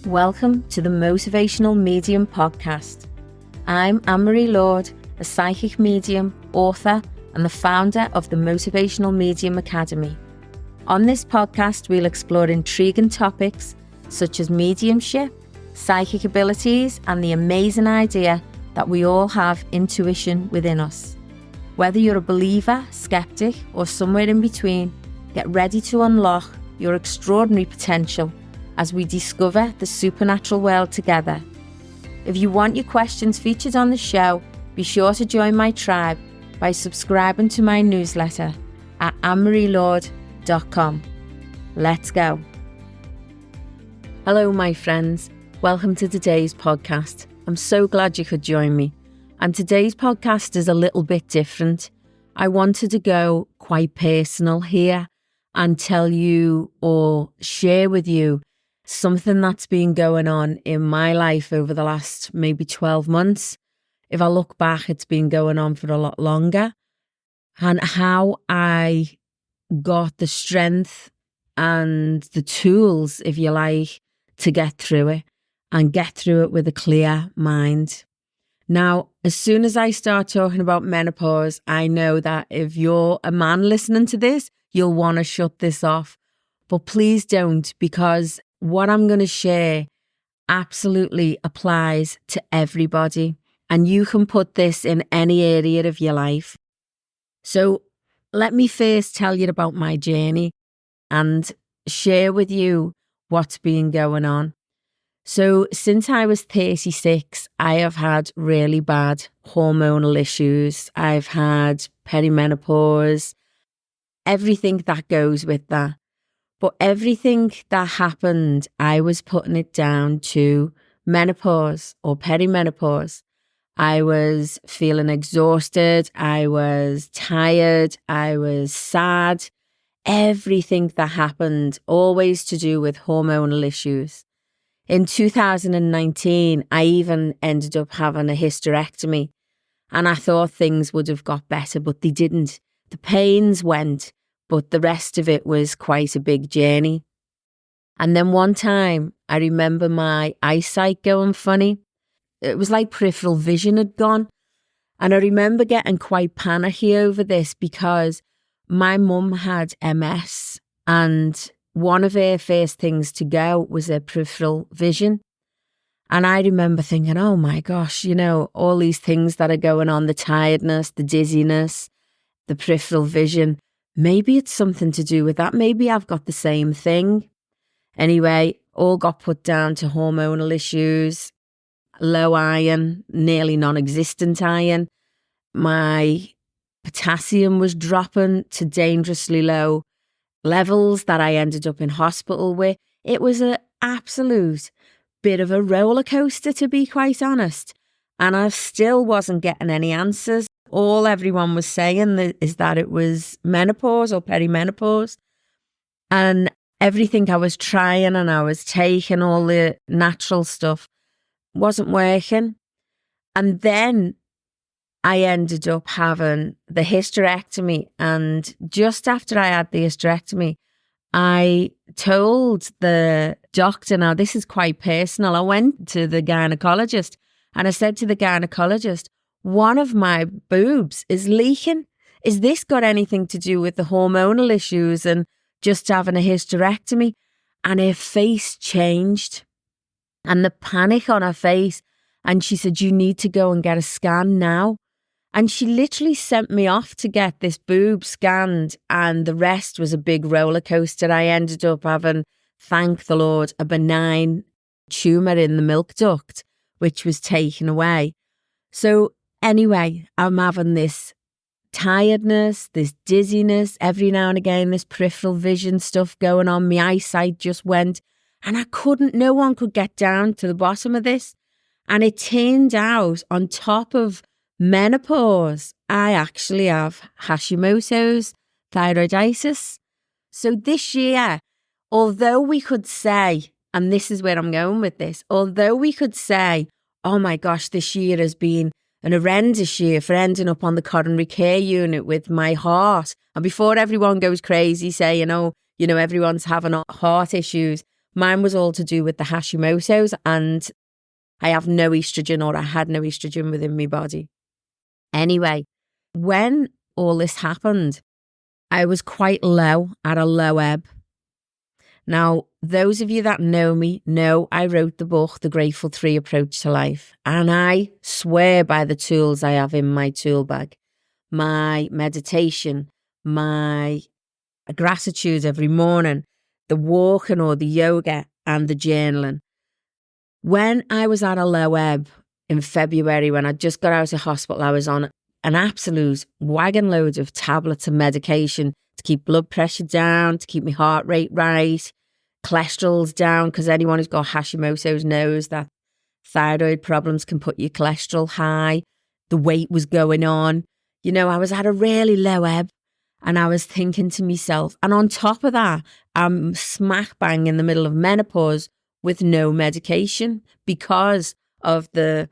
Welcome to the Motivational Medium podcast. I'm Anne-Marie Lord, a psychic medium, author, and the founder of the Motivational Medium Academy. On this podcast, we'll explore intriguing topics such as mediumship, psychic abilities, and the amazing idea that we all have intuition within us. Whether you're a believer, skeptic, or somewhere in between, get ready to unlock your extraordinary potential as we discover the supernatural world together. If you want your questions featured on the show, be sure to join my tribe by subscribing to my newsletter at annemarielord.com. Let's go. Hello, my friends. Welcome to today's podcast. I'm so glad you could join me. And today's podcast is a little bit different. I wanted to go quite personal here and tell you or share with you something that's been going on in my life over the last maybe 12 months. If I look back, it's been going on for a lot longer. And how I got the strength and the tools, if you like, to get through it and get through it with a clear mind. Now, as soon as I start talking about menopause, I know that if you're a man listening to this, you'll want to shut this off. But please don't, because what I'm going to share absolutely applies to everybody, and you can put this in any area of your life. So let me first tell you about my journey and share with you what's been going on. So since I was 36, I have had really bad hormonal issues. I've had perimenopause, everything that goes with that. But everything that happened, I was putting it down to menopause or perimenopause. I was feeling exhausted. I was tired. I was sad. Everything that happened, always to do with hormonal issues. In 2019, I even ended up having a hysterectomy, and I thought things would have got better, but they didn't. The pains went, but the rest of it was quite a big journey. And then one time, I remember my eyesight going funny. It was like peripheral vision had gone. And I remember getting quite panicky over this because my mum had MS, and one of her first things to go was her peripheral vision. And I remember thinking, oh my gosh, all these things that are going on, the tiredness, the dizziness, the peripheral vision. Maybe it's something to do with that. Maybe I've got the same thing. Anyway, all got put down to hormonal issues, low iron, nearly non-existent iron. My potassium was dropping to dangerously low levels that I ended up in hospital with. It was an absolute bit of a roller coaster, to be quite honest. And I still wasn't getting any answers. All everyone was saying is that it was menopause or perimenopause. And everything I was trying and I was taking, all the natural stuff, wasn't working. And then I ended up having the hysterectomy. And just after I had the hysterectomy, I told the doctor, now this is quite personal, I went to the gynecologist and I said to the gynecologist, one of my boobs is leaking. Is this got anything to do with the hormonal issues and just having a hysterectomy? And her face changed and the panic on her face. And she said, you need to go and get a scan now. And she literally sent me off to get this boob scanned, and the rest was a big roller coaster. I ended up having, thank the Lord, a benign tumour in the milk duct, which was taken away. So anyway, I'm having this tiredness, this dizziness, every now and again, this peripheral vision stuff going on. My eyesight just went, and no one could get down to the bottom of this. And it turned out, on top of menopause, I actually have Hashimoto's, thyroiditis. So this year, although we could say, and this is where I'm going with this, although we could say, oh my gosh, this year has been an horrendous year for ending up on the coronary care unit with my heart. And before everyone goes crazy saying, everyone's having heart issues, Mine was all to do with the Hashimoto's, and I have no estrogen, or I had no estrogen within my body. Anyway, when all this happened, I was quite low, at a low ebb. Now, those of you that know me know I wrote the book, The Grateful 3 Approach to Life, and I swear by the tools I have in my tool bag. My meditation, my gratitude every morning, the walking or the yoga, and the journaling. When I was at a low ebb in February, when I just got out of hospital, I was on an absolute wagon load of tablets and medication to keep blood pressure down, to keep my heart rate right, cholesterol's down, because anyone who's got Hashimoto's knows that thyroid problems can put your cholesterol high. The weight was going on. I was at a really low ebb, and I was thinking to myself, and on top of that, I'm smack bang in the middle of menopause with no medication because of the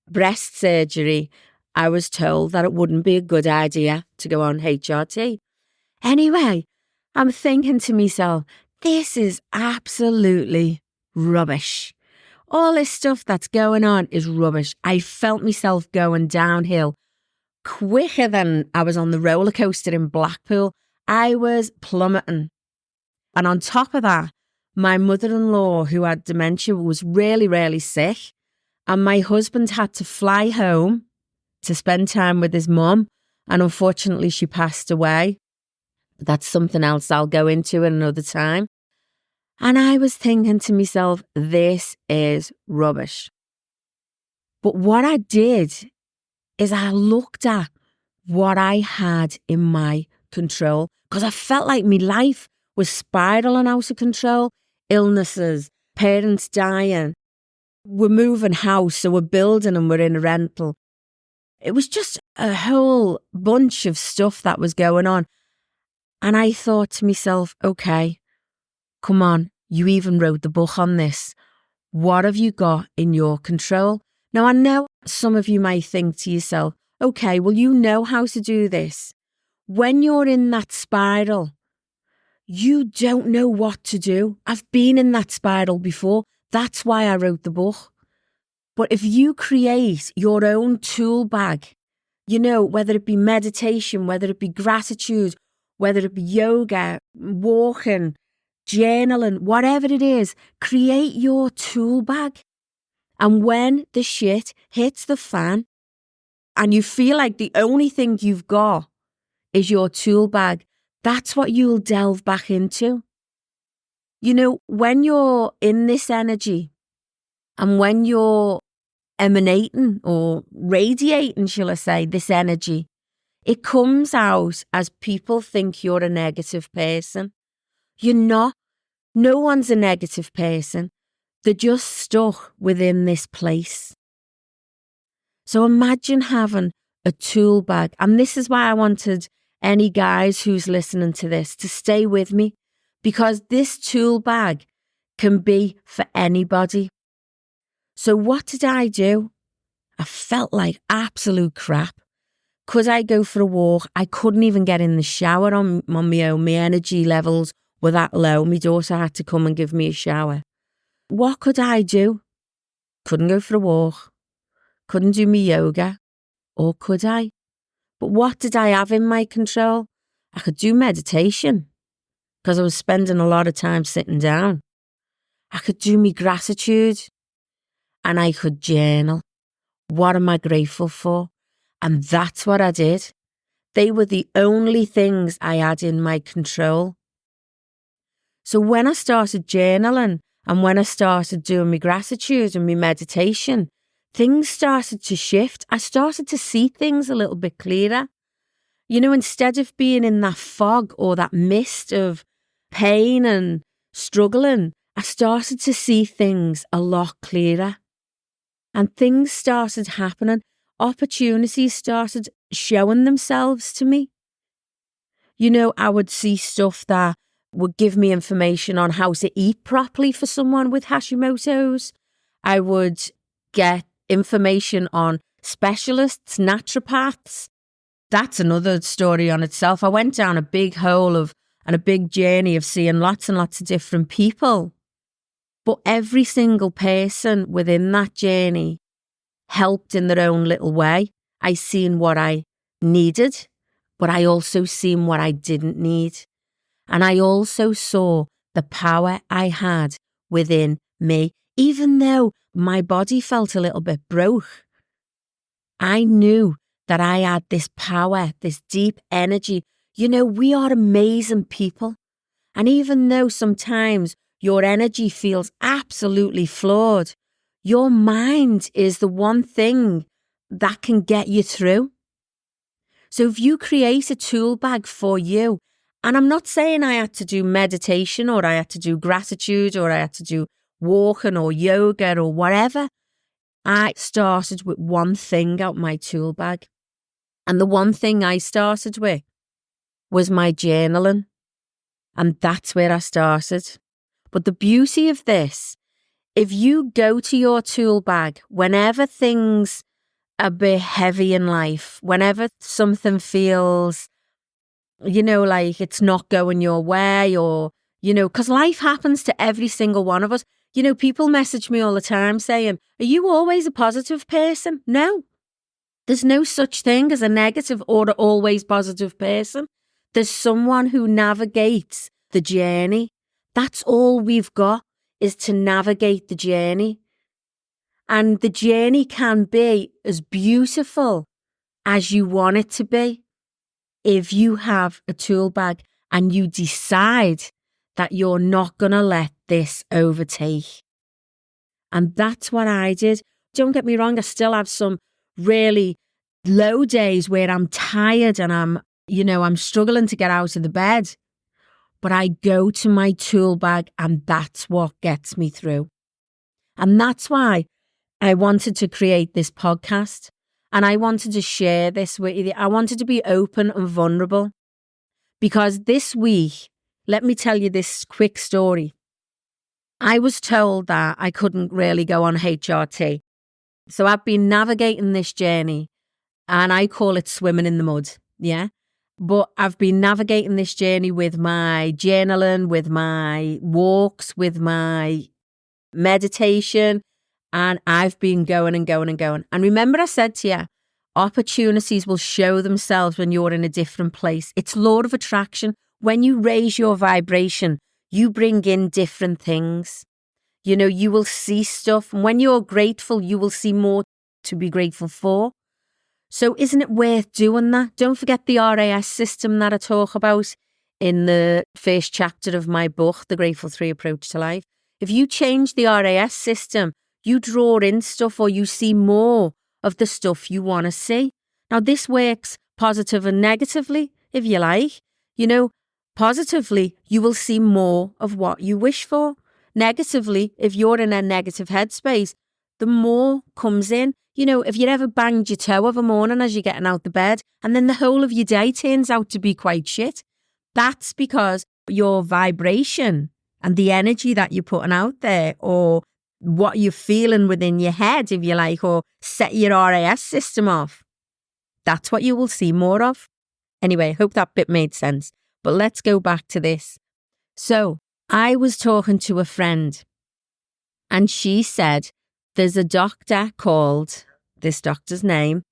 breast surgery. I was told that it wouldn't be a good idea to go on HRT. Anyway, I'm thinking to myself, this is absolutely rubbish. All this stuff that's going on is rubbish. I felt myself going downhill quicker than I was on the roller coaster in Blackpool. I was plummeting. And on top of that, my mother-in-law, who had dementia, was really, really sick. And my husband had to fly home to spend time with his mum. And unfortunately, she passed away. But that's something else I'll go into another time. And I was thinking to myself, this is rubbish. But what I did is I looked at what I had in my control, because I felt like my life was spiraling out of control. Illnesses, parents dying. We're moving house, so we're building and we're in a rental. It was just a whole bunch of stuff that was going on. And I thought to myself, okay, come on, you even wrote the book on this. What have you got in your control? Now, I know some of you might think to yourself, okay, well, you know how to do this. When you're in that spiral, you don't know what to do. I've been in that spiral before. That's why I wrote the book. But if you create your own tool bag, whether it be meditation, whether it be gratitude, whether it be yoga, walking, journaling, whatever it is, create your tool bag. And when the shit hits the fan and you feel like the only thing you've got is your tool bag, that's what you'll delve back into. When you're in this energy and when you're emanating or radiating, shall I say, this energy, it comes out as people think you're a negative person. You're not. No one's a negative person. They're just stuck within this place. So imagine having a tool bag. And this is why I wanted any guys who's listening to this to stay with me, because this tool bag can be for anybody. So what did I do? I felt like absolute crap. Could I go for a walk? I couldn't even get in the shower on my own. My energy levels were that low. My daughter had to come and give me a shower. What could I do? Couldn't go for a walk. Couldn't do my yoga. Or could I? But what did I have in my control? I could do meditation because I was spending a lot of time sitting down. I could do my gratitude and I could journal. What am I grateful for? And that's what I did. They were the only things I had in my control. So when I started journaling and when I started doing my gratitude and my meditation, things started to shift. I started to see things a little bit clearer. Instead of being in that fog or that mist of pain and struggling, I started to see things a lot clearer. And things started happening. Opportunities started showing themselves to me. I would see stuff that would give me information on how to eat properly for someone with Hashimoto's. I would get information on specialists, naturopaths. That's another story on itself. I went down a big hole and a big journey of seeing lots and lots of different people. But every single person within that journey helped in their own little way. I seen what I needed, but I also seen what I didn't need. And I also saw the power I had within me. Even though my body felt a little bit broke, I knew that I had this power, this deep energy. You know, we are amazing people. And even though sometimes your energy feels absolutely flawed, your mind is the one thing that can get you through. So if you create a tool bag for you, and I'm not saying I had to do meditation or I had to do gratitude or I had to do walking or yoga or whatever, I started with one thing out my tool bag. And the one thing I started with was my journaling. And that's where I started. But the beauty of this, if you go to your tool bag, whenever things are a bit heavy in life, whenever something feels, like it's not going your way or, because life happens to every single one of us. People message me all the time saying, are you always a positive person? No. There's no such thing as a negative or an always positive person. There's someone who navigates the journey. That's all we've got, is to navigate the journey. And the journey can be as beautiful as you want it to be if you have a tool bag and you decide that you're not going to let this overtake. And that's what I did. Don't get me wrong, I still have some really low days where I'm tired and I'm struggling to get out of the bed. But I go to my tool bag and that's what gets me through. And that's why I wanted to create this podcast and I wanted to share this with you. I wanted to be open and vulnerable because this week, let me tell you this quick story. I was told that I couldn't really go on HRT. So I've been navigating this journey and I call it swimming in the mud. Yeah. But I've been navigating this journey with my journaling, with my walks, with my meditation, and I've been going and going and going. And remember I said to you, opportunities will show themselves when you're in a different place. It's law of attraction. When you raise your vibration, you bring in different things. You will see stuff. And when you're grateful, you will see more to be grateful for. So isn't it worth doing that? Don't forget the RAS system that I talk about in the first chapter of my book, The Grateful 3 Approach to Life. If you change the RAS system, you draw in stuff or you see more of the stuff you want to see. Now, this works positive and negatively, if you like. Positively, you will see more of what you wish for. Negatively, if you're in a negative headspace, the more comes in. If you ever banged your toe of a morning as you're getting out the bed and then the whole of your day turns out to be quite shit, that's because your vibration and the energy that you're putting out there or what you're feeling within your head, if you like, or set your RAS system off, that's what you will see more of. Anyway, I hope that bit made sense. But let's go back to this. So I was talking to a friend and she said, there's a doctor called, this doctor's name,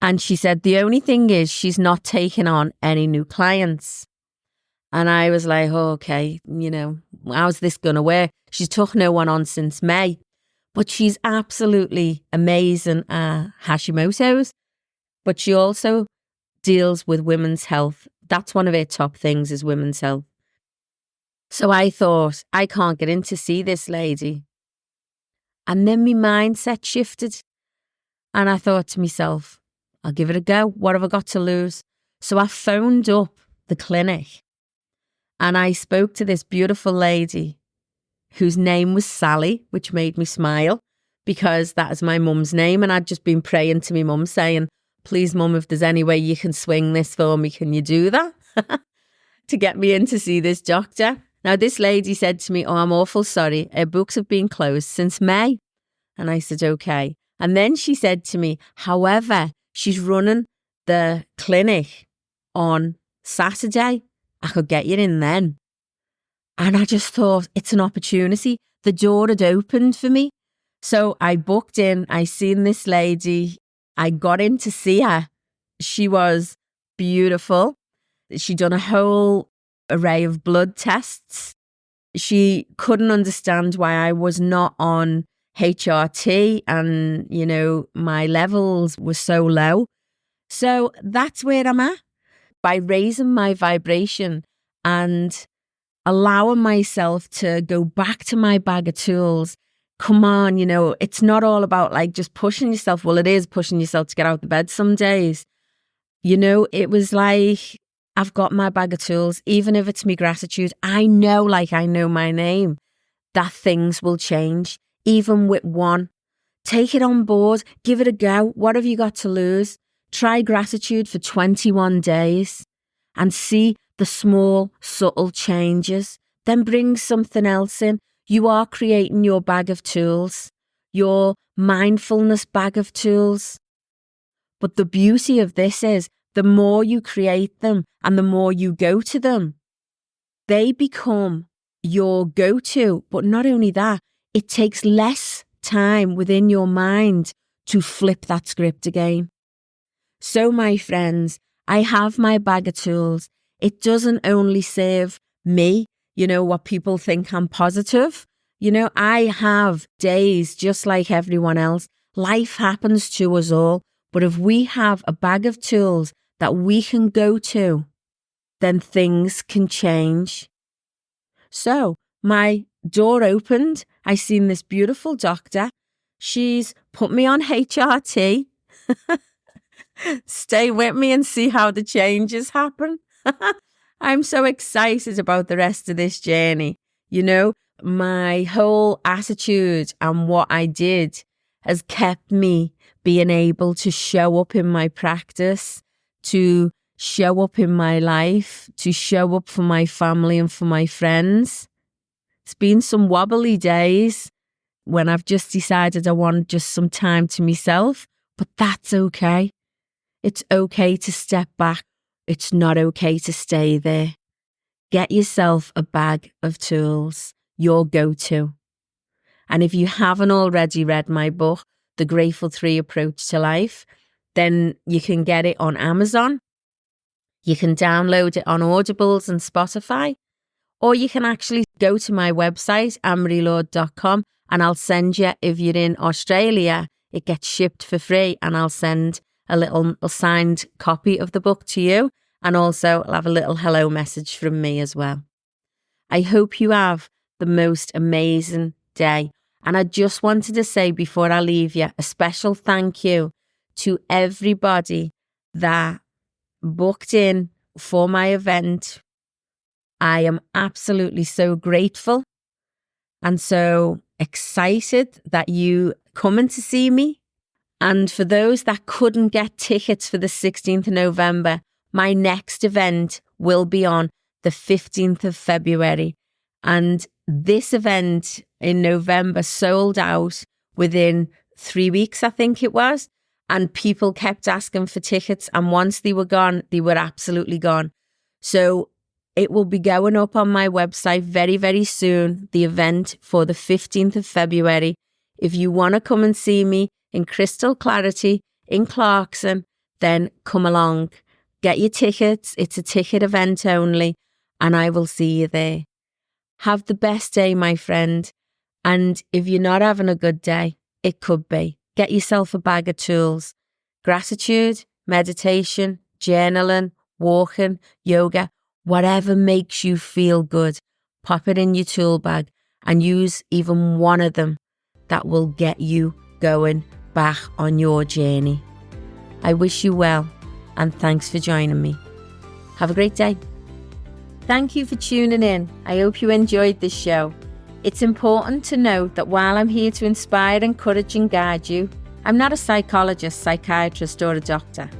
and she said the only thing is she's not taking on any new clients. And I was like, oh, okay, how's this going to work? She's took no one on since May, but she's absolutely amazing at Hashimoto's, but she also deals with women's health. That's one of her top things is women's health. So I thought, I can't get in to see this lady. And then my mindset shifted and I thought to myself, I'll give it a go. What have I got to lose? So I phoned up the clinic and I spoke to this beautiful lady whose name was Sally, which made me smile because that is my mum's name. And I'd just been praying to my mum saying, please, mum, if there's any way you can swing this for me, can you do that? To get me in to see this doctor. Now, this lady said to me, oh, I'm awful sorry. Her books have been closed since May. And I said, okay. And then she said to me, however, she's running the clinic on Saturday. I could get you in then. And I just thought, it's an opportunity. the door had opened for me. So I booked in, I seen this lady, I got in to see her. She was beautiful. She'd done a whole array of blood tests. She couldn't understand why I was not on HRT and, my levels were so low. So that's where I'm at. By raising my vibration and allowing myself to go back to my bag of tools. Come on, it's not all about like just pushing yourself. Well, it is pushing yourself to get out of bed some days. It was like, I've got my bag of tools, even if it's me gratitude. I know my name, that things will change, even with one. Take it on board, give it a go. What have you got to lose? Try gratitude for 21 days and see the small, subtle changes. Then bring something else in. You are creating your bag of tools, your mindfulness bag of tools. But the beauty of this is the more you create them and the more you go to them, they become your go-to. But not only that, it takes less time within your mind to flip that script again. So, my friends, I have my bag of tools. It doesn't only serve me, what people think I'm positive. I have days just like everyone else. Life happens to us all. But if we have a bag of tools that we can go to, then things can change. So my door opened. I seen this beautiful doctor. She's put me on HRT. Stay with me and see how the changes happen. I'm so excited about the rest of this journey. My whole attitude and what I did has kept me being able to show up in my practice, to show up in my life, to show up for my family and for my friends. It's been some wobbly days when I've just decided I want just some time to myself, but that's okay. It's okay to step back. It's not okay to stay there. Get yourself a bag of tools, your go-to. And if you haven't already read my book, The Grateful 3 Approach to Life, then you can get it on Amazon. You can download it on Audibles and Spotify, or you can actually go to my website, amarylord.com, and I'll send you, if you're in Australia, it gets shipped for free, and I'll send a little signed copy of the book to you, and also I'll have a little hello message from me as well. I hope you have the most amazing day. And I just wanted to say before I leave you, a special thank you to everybody that booked in for my event. I am absolutely so grateful and so excited that you coming to see me. And for those that couldn't get tickets for the 16th of November, my next event will be on the 15th of February. And this event in November sold out within 3 weeks, I think it was. And people kept asking for tickets. And once they were gone, they were absolutely gone. So it will be going up on my website very, very soon, the event for the 15th of February. If you want to come and see me in crystal clarity in Clarkson, then come along. Get your tickets. It's a ticket event only. And I will see you there. Have the best day, my friend. And if you're not having a good day, it could be. Get yourself a bag of tools. Gratitude, meditation, journaling, walking, yoga, whatever makes you feel good. Pop it in your tool bag and use even one of them that will get you going back on your journey. I wish you well and thanks for joining me. Have a great day. Thank you for tuning in. I hope you enjoyed this show. It's important to note that while I'm here to inspire, encourage and guide you, I'm not a psychologist, psychiatrist or a doctor.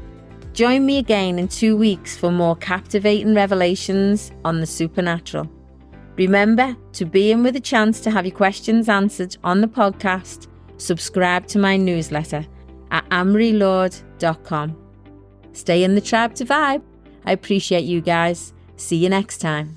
Join me again in 2 weeks for more captivating revelations on the supernatural. Remember to be in with a chance to have your questions answered on the podcast. Subscribe to my newsletter at amarylord.com. Stay in the tribe to vibe. I appreciate you guys. See you next time.